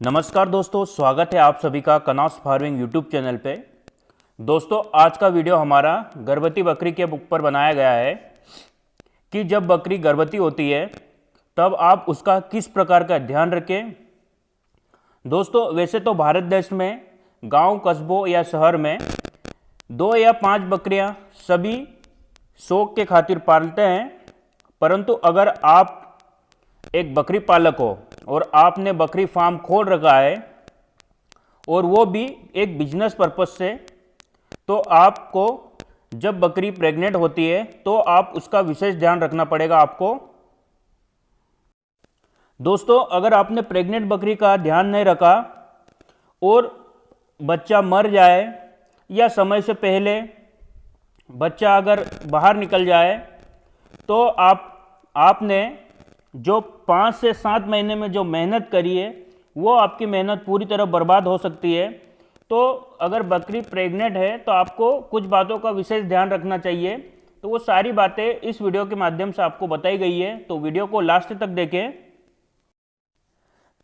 नमस्कार दोस्तों, स्वागत है आप सभी का कनॉस फार्मिंग यूट्यूब चैनल पे। दोस्तों, आज का वीडियो हमारा गर्भवती बकरी के ऊपर बनाया गया है कि जब बकरी गर्भवती होती है तब आप उसका किस प्रकार का ध्यान रखें। दोस्तों, वैसे तो भारत देश में गांव, कस्बों या शहर में 2 या 5 बकरियां सभी शौक के खातिर पालते हैं, परंतु अगर आप एक बकरी पालक हो और आपने बकरी फार्म खोल रखा है और वो भी एक बिजनेस पर्पस से, तो आपको जब बकरी प्रेग्नेंट होती है तो आप उसका विशेष ध्यान रखना पड़ेगा आपको। दोस्तों, अगर आपने प्रेग्नेंट बकरी का ध्यान नहीं रखा और बच्चा मर जाए या समय से पहले बच्चा अगर बाहर निकल जाए तो आपने जो 5 से 7 महीने में जो मेहनत करी है वो आपकी मेहनत पूरी तरह बर्बाद हो सकती है। तो अगर बकरी प्रेग्नेंट है तो आपको कुछ बातों का विशेष ध्यान रखना चाहिए। तो वो सारी बातें इस वीडियो के माध्यम से आपको बताई गई है, तो वीडियो को लास्ट तक देखें।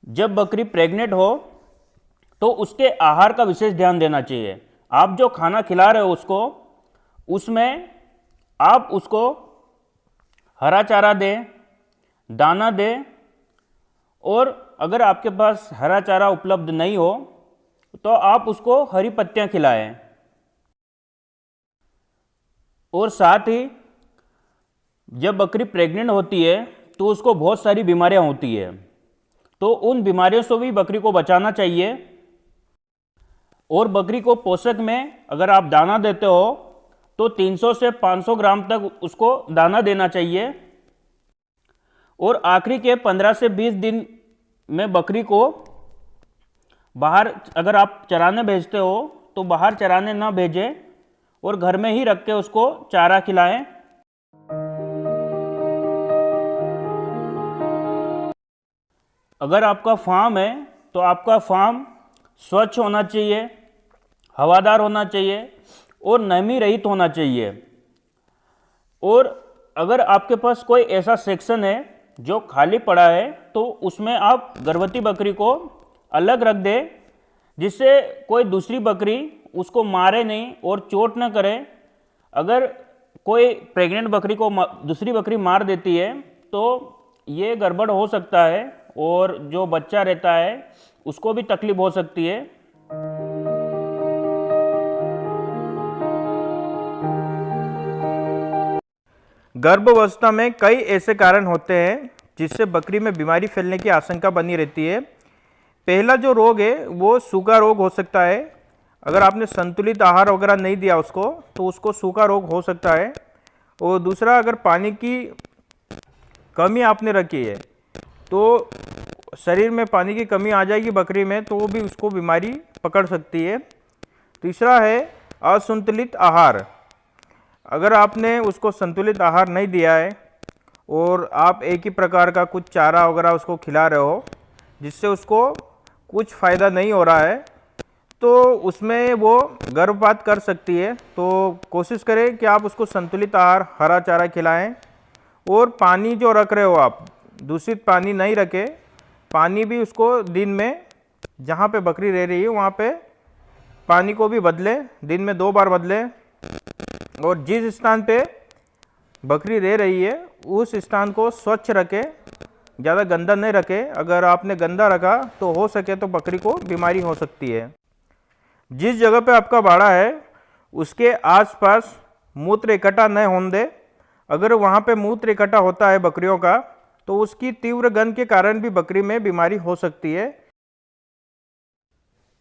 जब बकरी प्रेग्नेंट हो तो उसके आहार का विशेष ध्यान देना चाहिए। आप जो खाना खिला रहे हो उसमें आप उसको हरा चारा दें, दाना दें, और अगर आपके पास हरा चारा उपलब्ध नहीं हो तो आप उसको हरी पत्तियां खिलाएं। और साथ ही जब बकरी प्रेग्नेंट होती है तो उसको बहुत सारी बीमारियां होती है, तो उन बीमारियों से भी बकरी को बचाना चाहिए। और बकरी को पोषक में अगर आप दाना देते हो तो 300 से 500 ग्राम तक उसको दाना देना चाहिए। और आखिरी के 15 से 20 दिन में बकरी को बाहर अगर आप चराने भेजते हो तो बाहर चराने ना भेजें और घर में ही रख के उसको चारा खिलाएं। अगर आपका फार्म है तो आपका फार्म स्वच्छ होना चाहिए, हवादार होना चाहिए और नमी रहित होना चाहिए। और अगर आपके पास कोई ऐसा सेक्शन है जो खाली पड़ा है तो उसमें आप गर्भवती बकरी को अलग रख दें, जिससे कोई दूसरी बकरी उसको मारे नहीं और चोट न करे। अगर कोई प्रेग्नेंट बकरी को दूसरी बकरी मार देती है तो ये गड़बड़ हो सकता है और जो बच्चा रहता है उसको भी तकलीफ हो सकती है। गर्भावस्था में कई ऐसे कारण होते हैं जिससे बकरी में बीमारी फैलने की आशंका बनी रहती है। पहला जो रोग है वो सूखा रोग हो सकता है। अगर आपने संतुलित आहार वगैरह नहीं दिया उसको तो उसको सूखा रोग हो सकता है। और दूसरा, अगर पानी की कमी आपने रखी है तो शरीर में पानी की कमी आ जाएगी बकरी में, तो वो भी उसको बीमारी पकड़ सकती है। तीसरा है असंतुलित आहार। अगर आपने उसको संतुलित आहार नहीं दिया है और आप एक ही प्रकार का कुछ चारा वगैरह उसको खिला रहे हो जिससे उसको कुछ फ़ायदा नहीं हो रहा है, तो उसमें वो गर्भपात कर सकती है। तो कोशिश करें कि आप उसको संतुलित आहार, हरा चारा खिलाएं। और पानी जो रख रहे हो आप, दूषित पानी नहीं रखें। पानी भी उसको दिन में जहाँ पे बकरी रह रही है वहाँ पे पानी को भी बदलें, दिन में 2 बार बदलें। और जिस स्थान पे बकरी रह रही है उस स्थान को स्वच्छ रखें, ज़्यादा गंदा नहीं रखें। अगर आपने गंदा रखा तो हो सके तो बकरी को बीमारी हो सकती है। जिस जगह पे आपका बाड़ा है उसके आसपास मूत्र इकट्ठा न होने दें। अगर वहाँ पे मूत्र इकट्ठा होता है बकरियों का तो उसकी तीव्र गंध के कारण भी बकरी में बीमारी हो सकती है।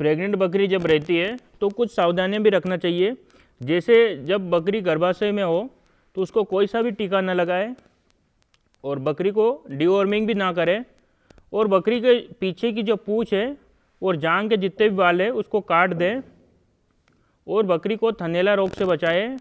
प्रेग्नेंट बकरी जब रहती है तो कुछ सावधानियाँ भी रखना चाहिए। जैसे जब बकरी गर्भाशय में हो तो उसको कोई सा भी टीका न लगाए और बकरी को डिवॉर्मिंग भी ना करें। और बकरी के पीछे की जो पूंछ है और जांग के जितने भी बाल है उसको काट दें। और बकरी को थनैला रोग से बचाएं।